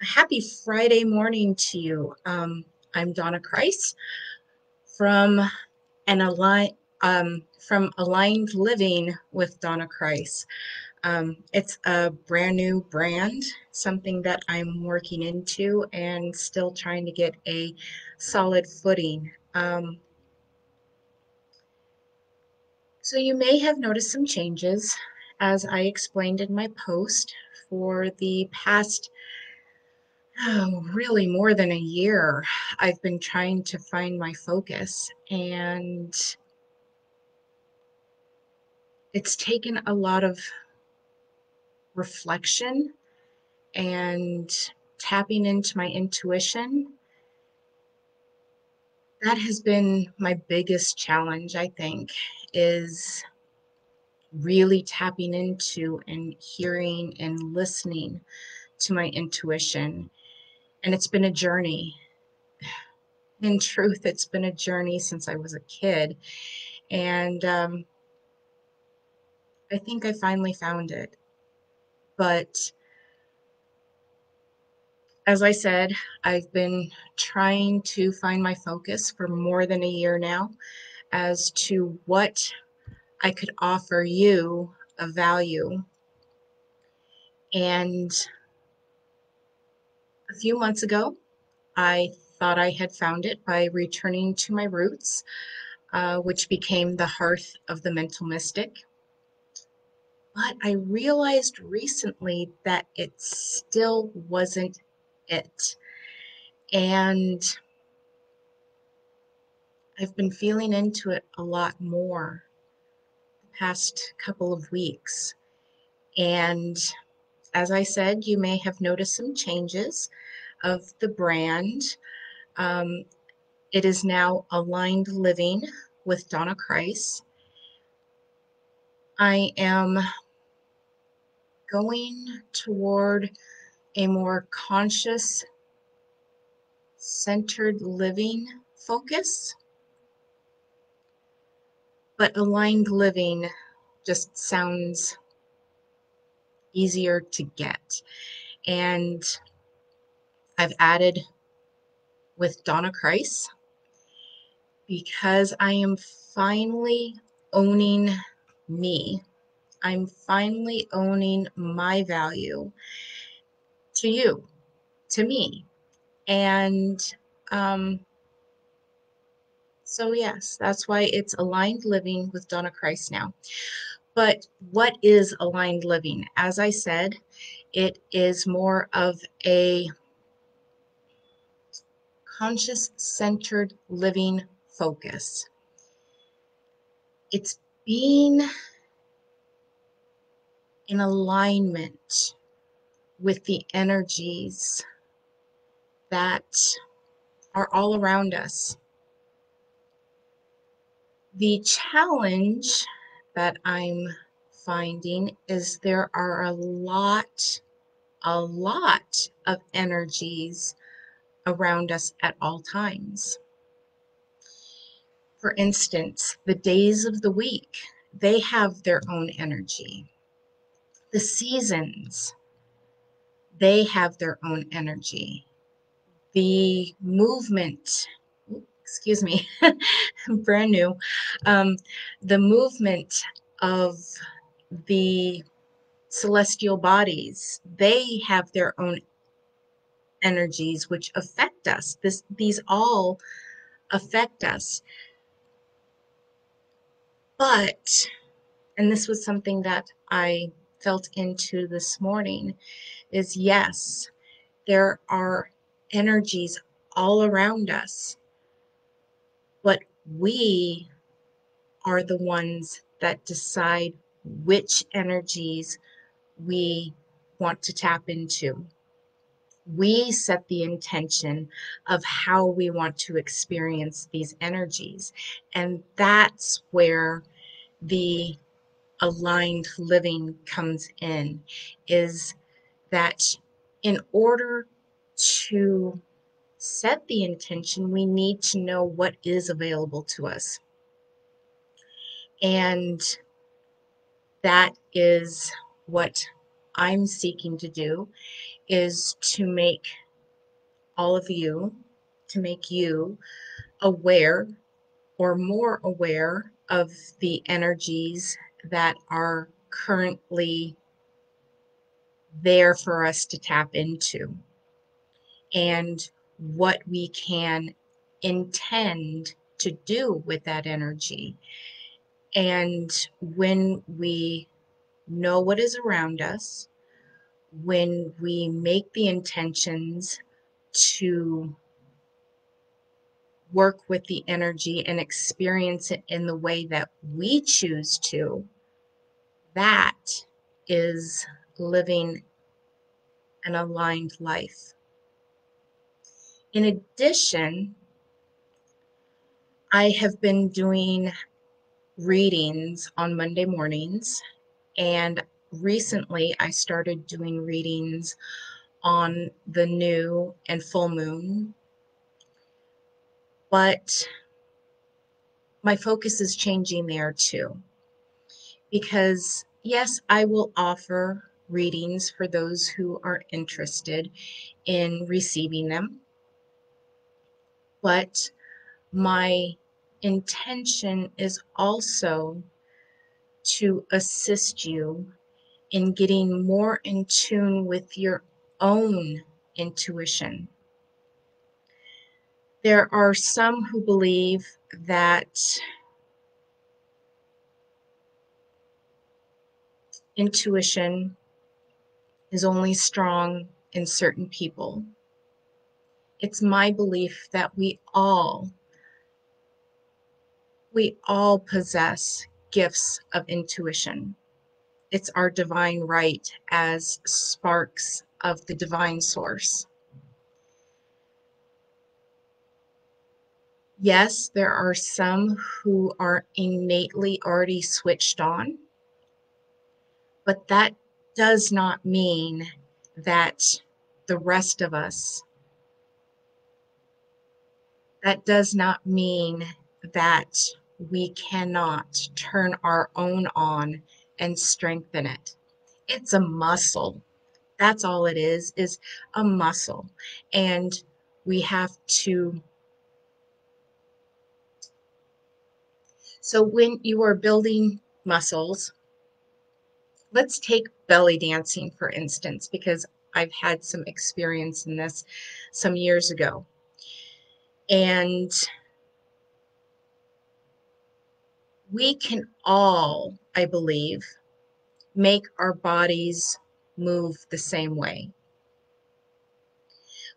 Happy Friday morning to you. I'm Donna Kreis from an from Aligned Living with Donna Kreis. It's a brand new brand, something that I'm working into and still trying to get a solid footing. So you may have noticed some changes, as I explained in my post, for the past really more than a year. I've been trying to find my focus, and it's taken a lot of reflection and tapping into my intuition. That has been my biggest challenge, I think, is really tapping into and hearing and listening to my intuition. And it's been a journey. In truth, it's been a journey since I was a kid. And I think I finally found it. But as I said, I've been trying to find my focus for more than a year now as to what I could offer you of value. And a few months ago, I thought I had found it by returning to my roots, which became the Hearth of the Mental Mystic. But I realized recently that it still wasn't it. And I've been feeling into it a lot more the past couple of weeks. And as I said, you may have noticed some changes of the brand. Um, it is now Aligned Living with Donna Kreis. I am going toward a more conscious, centered living focus, but aligned living just sounds easier to get. And I've added with Donna Kreis because I am finally owning me. I'm finally owning my value to you, to me. And um, so, yes, that's why it's Aligned Living with Donna Kreis now. But what is aligned living? As I said, it is more of a conscious centered living focus. It's being in alignment with the energies that are all around us. The challenge that I'm finding is there are a lot of energies around us at all times. For instance, the days of the week, they have their own energy. The seasons, they have their own energy. The movement, excuse me, brand new, um, the movement of the celestial bodies, they have their own energies which affect us. These all affect us. But, and this was something that I felt into this morning, is yes, there are energies all around us, but we are the ones that decide which energies we want to tap into. We set the intention of how we want to experience these energies. And that's where the aligned living comes in, is that in order to set the intention, we need to know what is available to us. And that is what I'm seeking to do, is to make all of you, to make you aware or more aware of the energies that are currently there for us to tap into and what we can intend to do with that energy. And when we know what is around us, when we make the intentions to work with the energy and experience it in the way that we choose to, that is living an aligned life. In addition, I have been doing readings on Monday mornings, and recently I started doing readings on the new and full moon, but my focus is changing there too. Because yes, I will offer readings for those who are interested in receiving them, but my intention is also to assist you in getting more in tune with your own intuition. There are some who believe that intuition is only strong in certain people. It's my belief that we all possess gifts of intuition. It's our divine right as sparks of the divine source. Yes, there are some who are innately already switched on, but that does not mean that the rest of us, that does not mean that we cannot turn our own on and strengthen it. It's a muscle. That's all it is a muscle. And we have to, so when you are building muscles, let's take belly dancing, for instance, because I've had some experience in this some years ago. And we can all, I believe, make our bodies move the same way.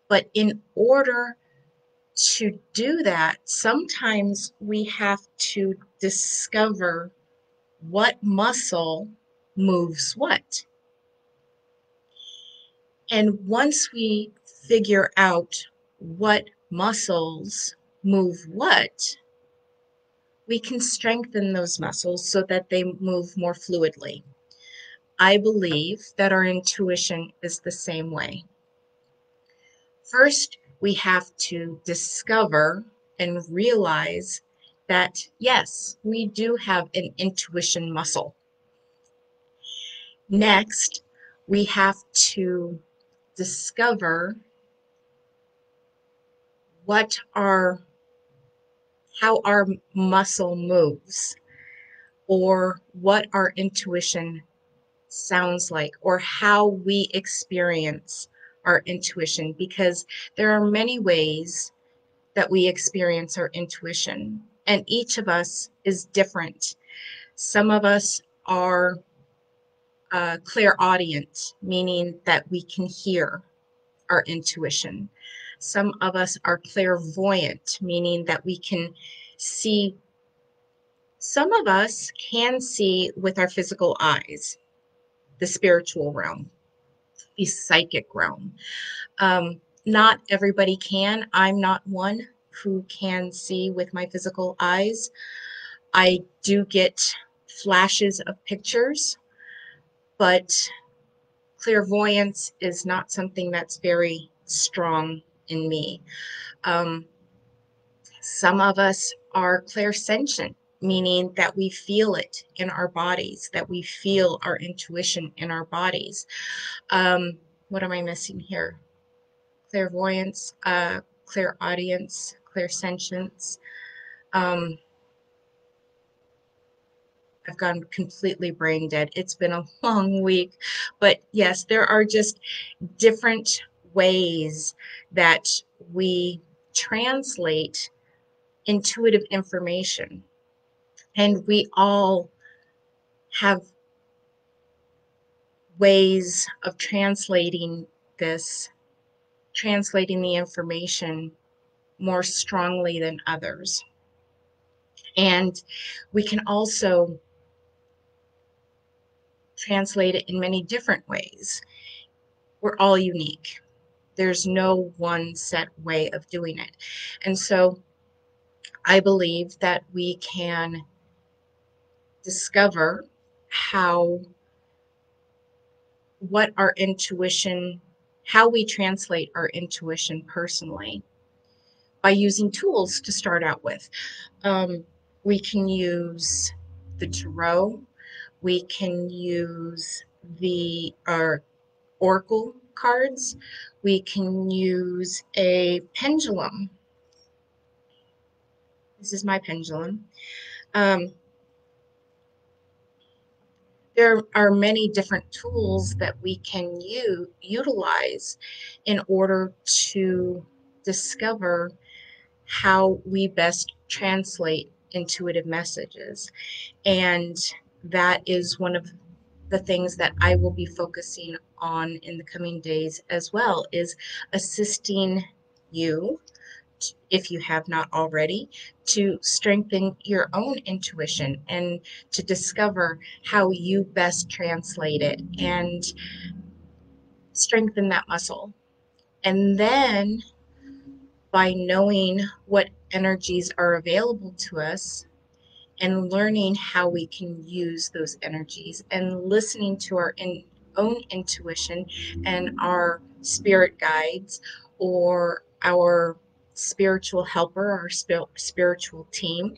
But in order to do that, sometimes we have to discover what muscle moves what. And once we figure out what muscles move what, we can strengthen those muscles so that they move more fluidly. I believe that our intuition is the same way. First, we have to discover and realize that, yes, we do have an intuition muscle. Next, we have to discover what our how our muscle moves, or what our intuition sounds like, or how we experience our intuition, because there are many ways that we experience our intuition, and each of us is different. Some of us are clairaudient, meaning that we can hear our intuition. Some of us are clairvoyant, meaning that we can see. Some of us can see with our physical eyes, the spiritual realm, the psychic realm. Not everybody can. I'm not one who can see with my physical eyes. I do get flashes of pictures, but clairvoyance is not something that's very strong in me. Um, some of us are clairsentient, meaning that we feel it in our bodies, that we feel our intuition in our bodies. Um, what am I missing here? Clairvoyance, clairaudience, clairsentience. Um, I've gone completely brain dead. It's been a long week, but yes, there are just different ways that we translate intuitive information, and we all have ways of this, translating the information more strongly than others. And we can also translate it in many different ways. We're all unique. There's no one set way of doing it. And so I believe that we can discover how, what our intuition, how we translate our intuition personally by using tools to start out with. We can use the tarot. We can use our oracle cards. We can use a pendulum. This is my pendulum. Um, there are many different tools that we can utilize in order to discover how we best translate intuitive messages. And that is one of the things that I will be focusing on in the coming days as well, is assisting you, if you have not already, to strengthen your own intuition and to discover how you best translate it and strengthen that muscle. And then by knowing what energies are available to us and learning how we can use those energies and listening to our own intuition and our spirit guides or our spiritual helper, our spiritual team,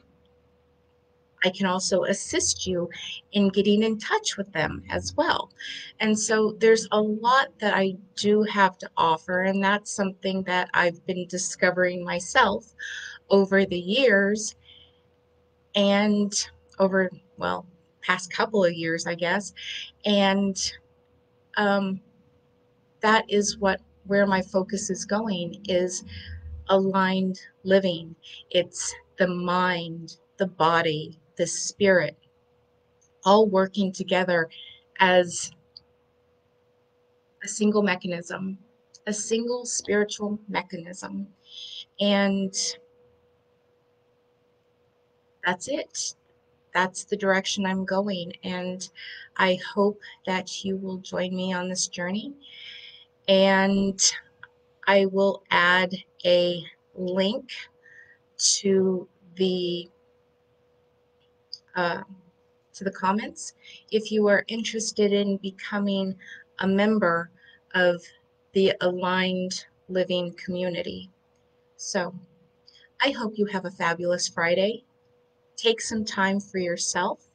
I can also assist you in getting in touch with them as well. And so there's a lot that I do have to offer, and that's something that I've been discovering myself over the years and over, well, past couple of years, I guess. And um, that is where my focus is going, is aligned living. It's the mind, the body, the spirit, all working together as a single mechanism, a single spiritual mechanism. And that's it. That's the direction I'm going. And I hope that you will join me on this journey. And I will add a link to the uh, comments if you are interested in becoming a member of the Aligned Living community. So I hope you have a fabulous Friday. Take some time for yourself.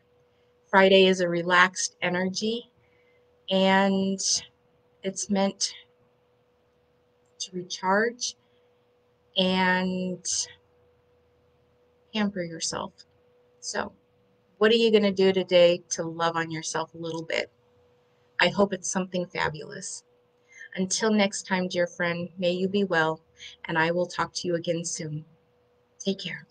Friday is a relaxed energy, and it's meant to recharge and pamper yourself. So, what are you going to do today to love on yourself a little bit? I hope it's something fabulous. Until next time, dear friend, may you be well, and I will talk to you again soon. Take care.